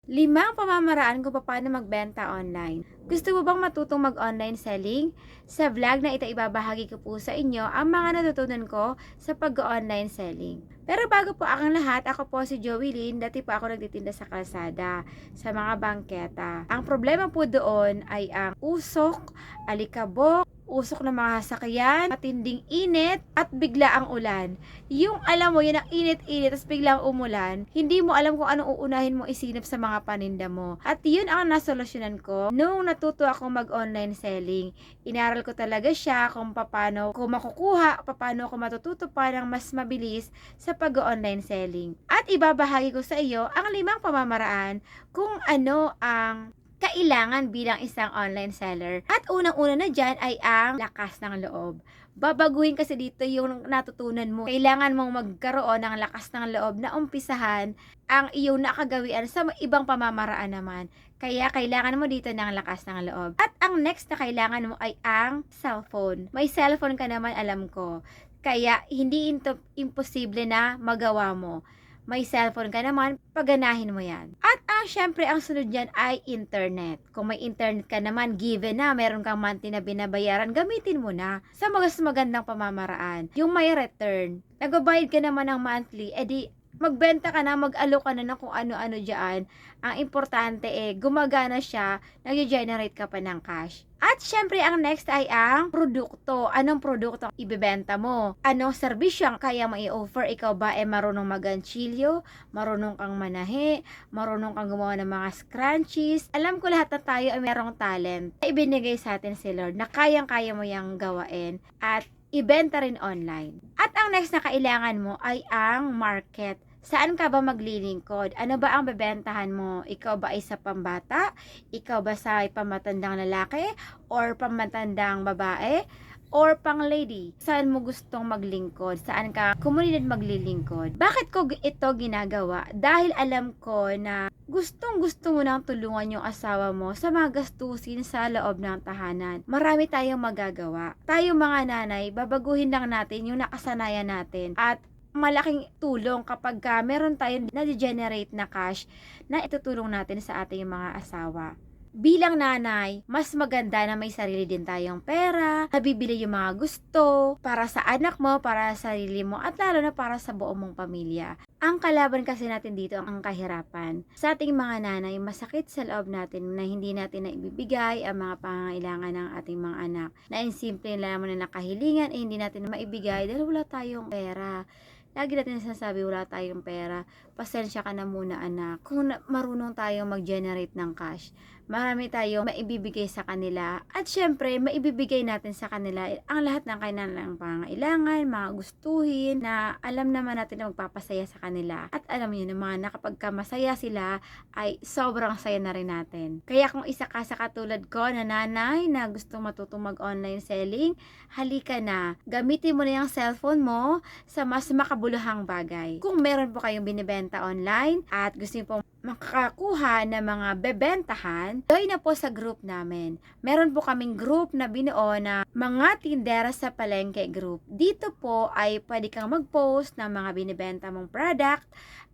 Limang pamamaraan kung paano magbenta online. Gusto mo bang matutong mag-online selling? Sa vlog na ito ibabahagi ko po sa inyo ang mga natutunan ko sa pag-online selling. Pero bago po ang lahat, ako po si Joey Lynn. Dati po ako nagtitinda sa kalsada, sa mga bangketa. Ang problema po doon ay ang usok, alikabok, usok ng mga sasakyan, matinding init, at bigla ang ulan. Yung alam mo, yun ang init-init, tapos biglang umulan, hindi mo alam kung anong uunahin mo isinip sa mga paninda mo. At yun ang nasolusyonan ko nung natuto ako mag-online selling. Inaral ko talaga siya kung paano ko makukuha, paano ko matututo pa ng mas mabilis sa pag-online selling. At ibabahagi ko sa iyo ang limang pamamaraan kung ano ang kailangan bilang isang online seller. At unang-una na dyan ay ang lakas ng loob. Babaguhin kasi dito yung natutunan mo. Kailangan mong magkaroon ng lakas ng loob na umpisahan ang iyong nakagawian sa ibang pamamaraan naman. Kaya kailangan mo dito ng lakas ng loob. At ang next na kailangan mo ay ang cellphone. May cellphone ka naman, alam ko. Kaya hindi ito imposible na magawa mo. May cellphone ka naman, paganahin mo yan. At syempre, ang sunod yan ay internet. Kung may internet ka naman, given na, meron kang monthly na binabayaran, gamitin mo na sa mas magandang pamamaraan. Yung may return. Nagbabayad ka naman ng monthly, edi magbenta ka na, mag-alok ka na ng kung ano-ano dyan. Ang importante gumagana siya, nag-generate ka pa ng cash. At syempre, ang next ay ang produkto. Anong produkto ang ibebenta mo? Anong serbisyo ang kaya mo i-offer? Ikaw ba marunong mag-ganchilyo? Marunong kang manahe? Marunong kang gumawa ng mga scrunchies? Alam ko lahat na tayo ay merong talent na ibinigay sa atin si Lord na kayang-kaya mo yung gawain at ibenta rin online. At ang next na kailangan mo ay ang market. Saan ka ba maglilingkod? Ano ba ang bebentahan mo? Ikaw ba ay sa pambata? Ikaw ba sa pamatandang lalaki? Or pamatandang babae? Or pang lady? Saan mo gustong maglingkod? Saan ka komunidad maglilingkod? Bakit ko ito ginagawa? Dahil alam ko na gustong gusto mo nang tulungan yung asawa mo sa mga gastusin sa loob ng tahanan. Marami tayong magagawa. Tayo mga nanay, babaguhin lang natin yung nakasanayan natin. At malaking tulong kapag meron tayong na-generate na cash na itutulong natin sa ating mga asawa. Bilang nanay, mas maganda na may sarili din tayong pera, nabibili yung mga gusto, para sa anak mo, para sa sarili mo, at lalo na para sa buong mong pamilya. Ang kalaban kasi natin dito ang kahirapan. Sa ating mga nanay, masakit sa loob natin na hindi natin na ibibigay ang mga pangangailangan ng ating mga anak. Na in simple lamang na nakahilingan, hindi natin na maibigay dahil wala tayong pera. Lagi natin sinasabi wala tayong pera. Pasensya ka na muna, anak. Kung marunong tayong mag-generate ng cash, marami tayong maibibigay sa kanila. At syempre, maibibigay natin sa kanila ang lahat ng kanilang pangailangan, mga gustuhin, na alam naman natin na magpapasaya sa kanila. At alam niyo naman na kapag masaya sila, ay sobrang saya na rin natin. Kaya kung isa ka sa katulad ko na nanay na gustong matutong mag-online selling, halika na. Gamitin mo na yung cellphone mo sa mas makabuluhang bagay. Kung meron po kayong binibenta online at gusto niyo pong makakakuha ng mga bebentahan, join na po sa group namin. Meron po kaming group na binuo na mga tindera sa palengke group. Dito po ay pwede kang mag-post ng mga binibenta mong product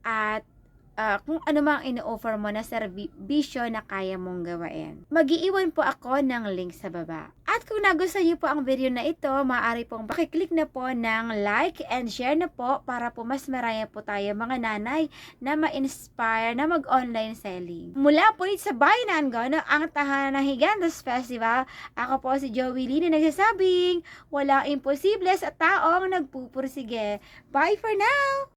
at kung ano mang ino-offer mo na serbisyo na kaya mong gawain. Mag-iiwan po ako ng link sa baba. At kung nagustuhan niyo po ang video na ito, maaari pong pakiclick na po ng like and share na po para po mas marami po tayo mga nanay na ma-inspire na mag-online selling. Mula po sa bayan ng Angono, ang tahanan ng Higandas Festival, ako po si Joey Lee na nagsasabing, walang imposible sa taong nagpupursige. Bye for now!